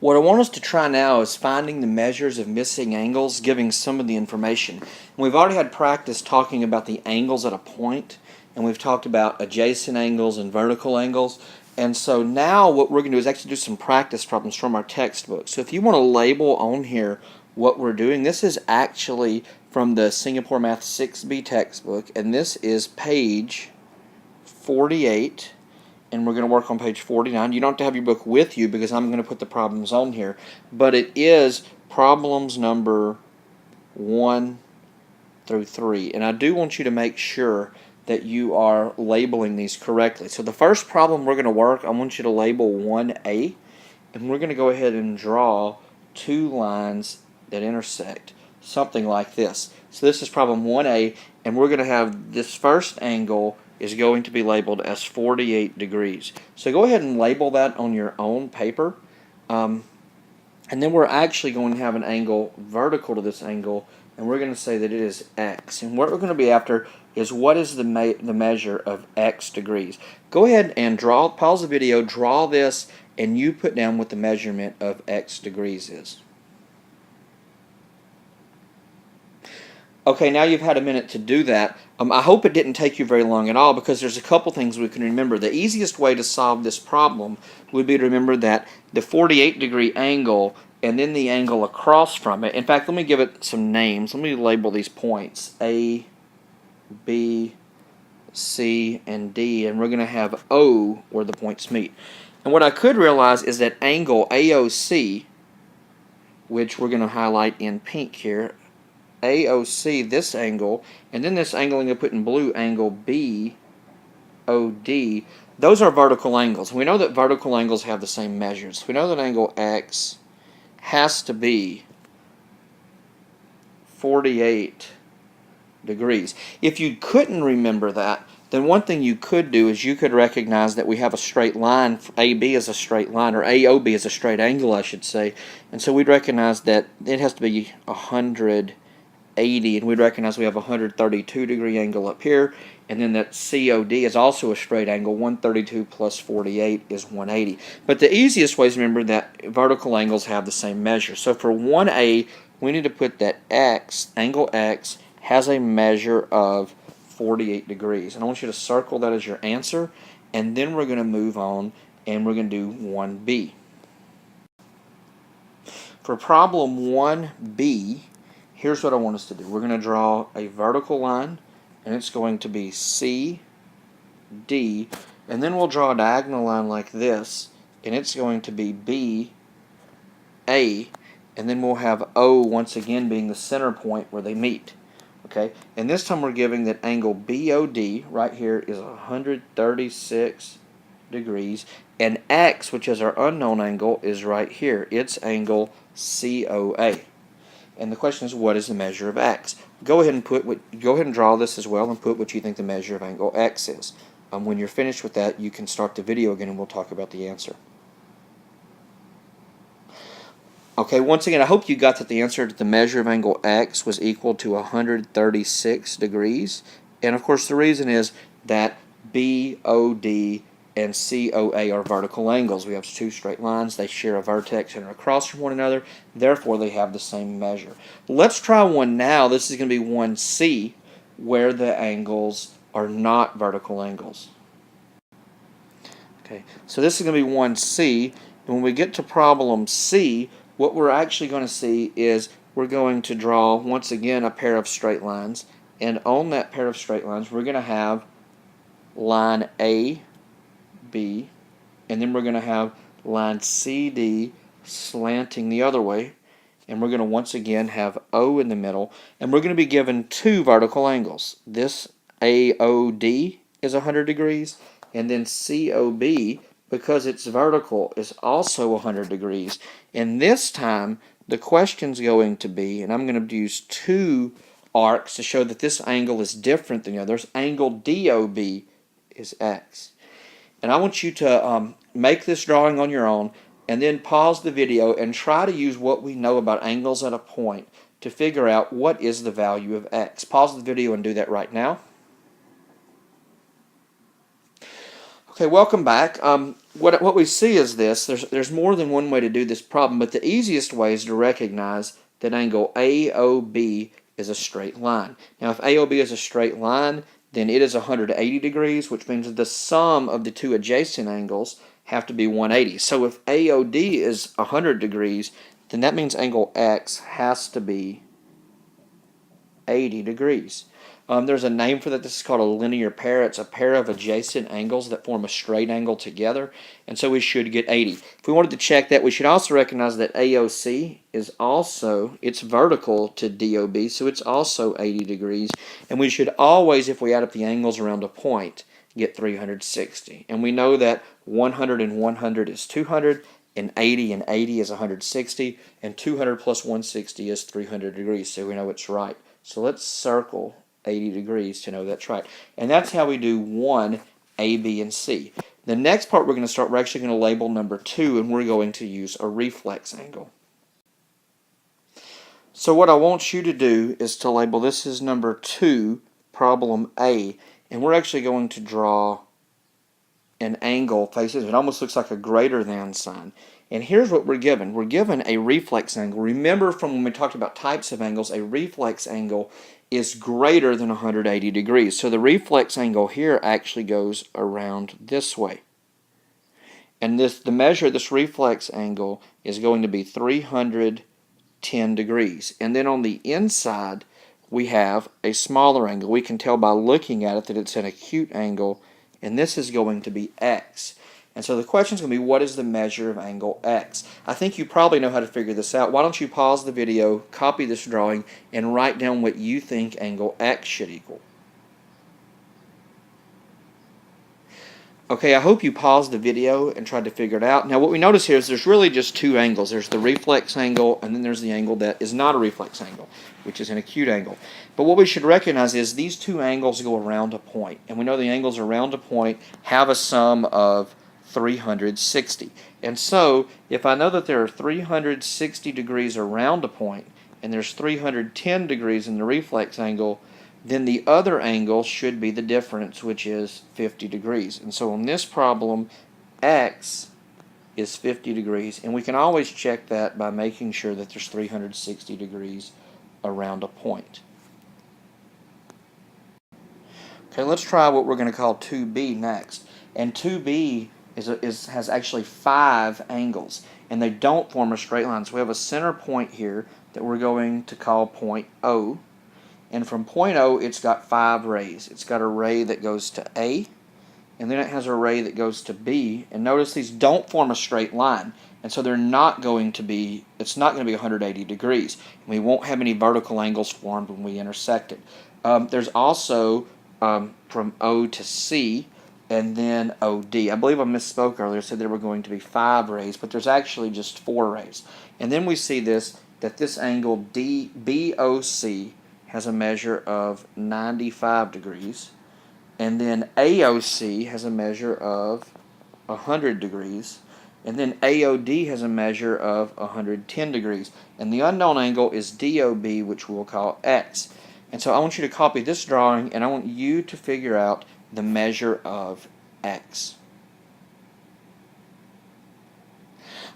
What I want us to try now is finding the measures of missing angles, giving some of the information. And we've already had practice talking about the angles at a point, and we've talked about adjacent angles and vertical angles. And so now what we're going to do is actually do some practice problems from our textbook. So if you want to label on here what we're doing, this is actually from the Singapore Math 6B textbook, and this is page 48. And we're going to work on page 49. You don't have to have your book with you because I'm going to put the problems on here. But it is problems number 1 through 3. And I do want you to make sure that you are labeling these correctly. So the first problem we're going to work, I want you to label 1A. And we're going to go ahead and draw two lines that intersect, something like this. So this is problem 1A, and we're going to have this first angle is going to be labeled as 48 degrees. So go ahead and label that on your own paper. And then we're actually going to have an angle vertical to this angle, and we're going to say that it is x. And what we're going to be after is what is the measure of x degrees. Go ahead and pause the video, draw this, and you put down what the measurement of x degrees is. Okay, now you've had a minute to do that. I hope it didn't take you very long at all because there's a couple things we can remember. The easiest way to solve this problem would be to remember that the 48-degree angle and then the angle across from it. In fact, let me give it some names. Let me label these points A, B, C, and D, and we're going to have O where the points meet. And what I could realize is that angle AOC, which we're going to highlight in pink here, AOC, this angle, and then this angle I'm going to put in blue, angle BOD, those are vertical angles. We know that vertical angles have the same measures. We know that angle X has to be 48 degrees. If you couldn't remember that, then one thing you could do is you could recognize that we have a straight line. AB is a straight line, or AOB is a straight angle, I should say. And so we'd recognize that it has to be 180, and we'd recognize we have a 132-degree angle up here, and then that COD is also a straight angle. 132 plus 48 is 180. But the easiest way is to remember that vertical angles have the same measure. So for 1A, we need to put that X, angle X, has a measure of 48 degrees. And I want you to circle that as your answer, and then we're going to move on and we're going to do 1B. For problem 1B, here's what I want us to do. We're going to draw a vertical line, and it's going to be C, D, and then we'll draw a diagonal line like this, and it's going to be B, A, and then we'll have O once again being the center point where they meet. Okay, and this time we're giving that angle BOD right here is 136 degrees, and X, which is our unknown angle, is right here. It's angle COA. And the question is, what is the measure of X? Go ahead and draw this as well and put what you think the measure of angle X is. When you're finished with that, you can start the video again and we'll talk about the answer. Okay, once again, I hope you got that the answer to the measure of angle X was equal to 136 degrees. And of course, the reason is that BOD and COA are vertical angles. We have two straight lines. They share a vertex and are across from one another. Therefore, they have the same measure. Let's try one now. This is going to be 1C, where the angles are not vertical angles. Okay, so this is going to be 1C. And when we get to problem C, what we're actually going to see is we're going to draw, once again, a pair of straight lines. And on that pair of straight lines, we're going to have line A, B, and then we're going to have line CD slanting the other way, and we're going to once again have O in the middle, and we're going to be given two vertical angles. This AOD is 100 degrees, and then COB, because it's vertical, is also 100 degrees. And this time, the question's going to be, and I'm going to use two arcs to show that this angle is different than the others. Angle DOB is X. And I want you to make this drawing on your own and then pause the video and try to use what we know about angles at a point to figure out what is the value of X. Pause the video and do that right now. Okay, welcome back. What we see is this. There's more than one way to do this problem, but the easiest way is to recognize that angle AOB is a straight line. Now, if AOB is a straight line, then it is 180 degrees, which means that the sum of the two adjacent angles have to be 180. So if AOD is 100 degrees, then that means angle X has to be 80 degrees. There's a name for that. This is called a linear pair. It's a pair of adjacent angles that form a straight angle together, and so we should get 80. If we wanted to check that, we should also recognize that AOC is also, it's vertical to DOB, so it's also 80 degrees, and we should always, if we add up the angles around a point, get 360. And we know that 100 and 100 is 200, and 80 is 160, and 200 plus 160 is 300 degrees, so we know it's right. So let's circle 80 degrees to know that's right. And that's how we do 1, A, B, and C. The next part we're actually going to label number 2, and we're going to use a reflex angle. So what I want you to do is to label this as number 2, problem A, and we're actually going to draw an angle faces. It almost looks like a greater than sign. And here's what we're given. We're given a reflex angle. Remember from when we talked about types of angles, a reflex angle is greater than 180 degrees. So the reflex angle here actually goes around this way. And the measure of this reflex angle is going to be 310 degrees. And then on the inside, we have a smaller angle. We can tell by looking at it that it's an acute angle, and this is going to be X. And so the question is going to be, what is the measure of angle X? I think you probably know how to figure this out. Why don't you pause the video, copy this drawing, and write down what you think angle X should equal. Okay, I hope you paused the video and tried to figure it out. Now what we notice here is there's really just two angles. There's the reflex angle, and then there's the angle that is not a reflex angle, which is an acute angle. But what we should recognize is these two angles go around a point. And we know the angles around a point have a sum of 360. And so, if I know that there are 360 degrees around a point, and there's 310 degrees in the reflex angle, then the other angle should be the difference, which is 50 degrees. And so on this problem, X is 50 degrees, and we can always check that by making sure that there's 360 degrees around a point. Okay, let's try what we're going to call 2B next. And 2B has actually 5 angles, and they don't form a straight line. So we have a center point here that we're going to call point O, and from point O it's got 5 rays. It's got a ray that goes to A, and then it has a ray that goes to B, and notice these don't form a straight line, and so they're not going to be, it's not going to be 180 degrees. We won't have any vertical angles formed when we intersect it. There's also from O to C, and then OD. I believe I misspoke earlier, said there were going to be 5 rays, but there's actually just 4 rays. And then we see that this angle BOC has a measure of 95 degrees, and then AOC has a measure of 100 degrees, and then AOD has a measure of 110 degrees. And the unknown angle is DOB, which we'll call X. And so I want you to copy this drawing, and I want you to figure out the measure of X.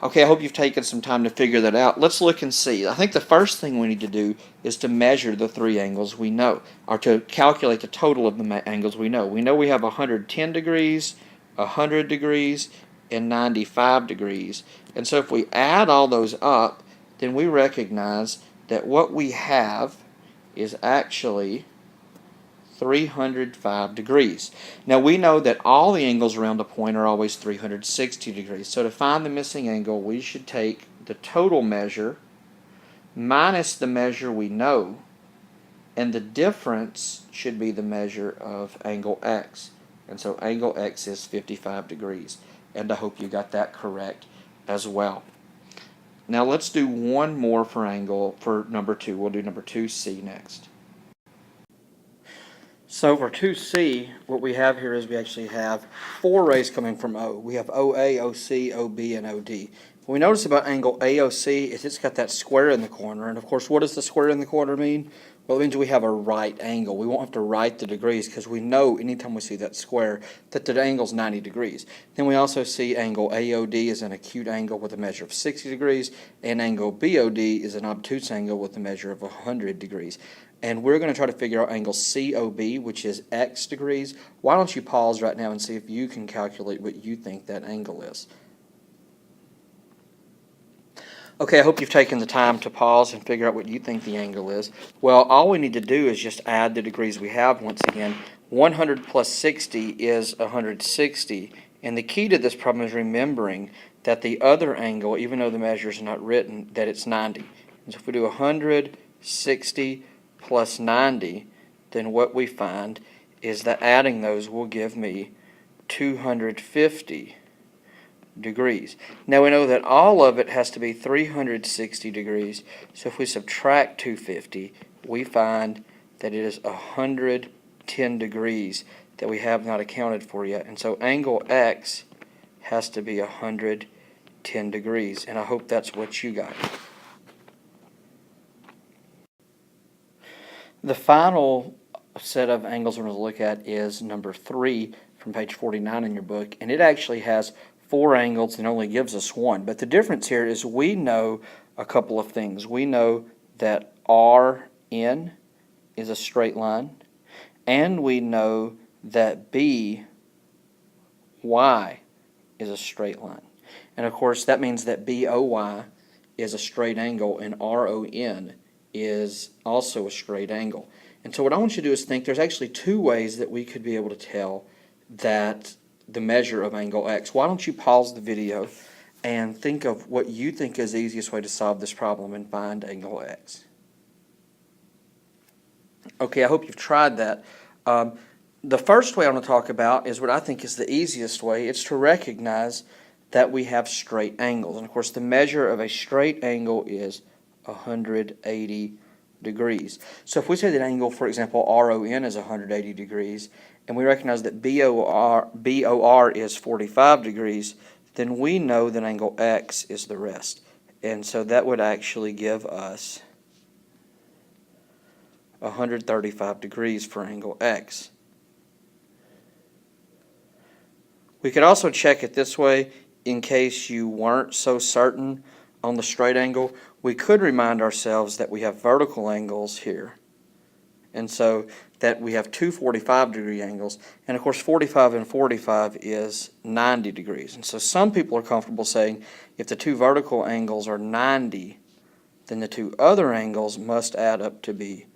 Okay, I hope you've taken some time to figure that out. Let's look and see. I think the first thing we need to do is to measure the 3 angles we know, or to calculate the total of the angles we know. We know we have 110 degrees, 100 degrees, and 95 degrees. And so if we add all those up, then we recognize that what we have is actually 305 degrees. Now we know that all the angles around a point are always 360 degrees. So to find the missing angle, we should take the total measure minus the measure we know, and the difference should be the measure of angle X. And so angle X is 55 degrees. And I hope you got that correct as well. Now let's do one more for number 2. We'll do number 2C next. So for 2C, what we have here is we actually have 4 rays coming from O. We have OA, OC, OB, and OD. What we notice about angle AOC is it's got that square in the corner. And of course, what does the square in the corner mean? Well, it means we have a right angle. We won't have to write the degrees because we know anytime we see that square that the angle's 90 degrees. Then we also see angle AOD is an acute angle with a measure of 60 degrees, and angle BOD is an obtuse angle with a measure of 100 degrees. And we're going to try to figure out angle COB, which is X degrees. Why don't you pause right now and see if you can calculate what you think that angle is. Okay, I hope you've taken the time to pause and figure out what you think the angle is. Well, all we need to do is just add the degrees we have once again. 100 plus 60 is 160, and the key to this problem is remembering that the other angle, even though the measure is not written, that it's 90. And so if we do 160 plus 90, then what we find is that adding those will give me 250 degrees. Now we know that all of it has to be 360 degrees, so if we subtract 250, we find that it is 110 degrees that we have not accounted for yet. And so angle X has to be 110 degrees, and I hope that's what you got. The final set of angles we're going to look at is number 3 from page 49 in your book, and it actually has 4 angles and only gives us 1. But the difference here is we know a couple of things. We know that RN is a straight line, and we know that BY is a straight line. And of course that means that BOY is a straight angle and RON is also a straight angle. And so what I want you to do is think there's actually 2 ways that we could be able to tell that the measure of angle X. Why don't you pause the video and think of what you think is the easiest way to solve this problem and find angle X. Okay, I hope you've tried that. The first way I want to talk about is what I think is the easiest way. It's to recognize that we have straight angles. And of course the measure of a straight angle is 180 degrees. So if we say that angle, for example, RON is 180 degrees, and we recognize that BOR is 45 degrees, then we know that angle X is the rest. And so that would actually give us 135 degrees for angle X. We could also check it this way in case you weren't so certain on the straight angle. We could remind ourselves that we have vertical angles here. And so that we have 2 45-degree angles. And of course 45 and 45 is 90 degrees. And so some people are comfortable saying if the 2 vertical angles are 90, then the 2 other angles must add up to be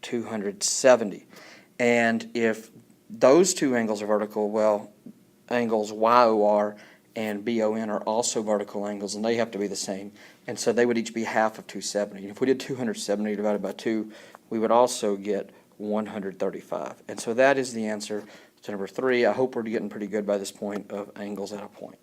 270. And if those 2 angles are vertical, well, angles YOR and BON are also vertical angles, and they have to be the same. And so they would each be half of 270. And if we did 270 divided by 2, we would also get 135. And so that is the answer to number 3. I hope we're getting pretty good by this point of angles at a point.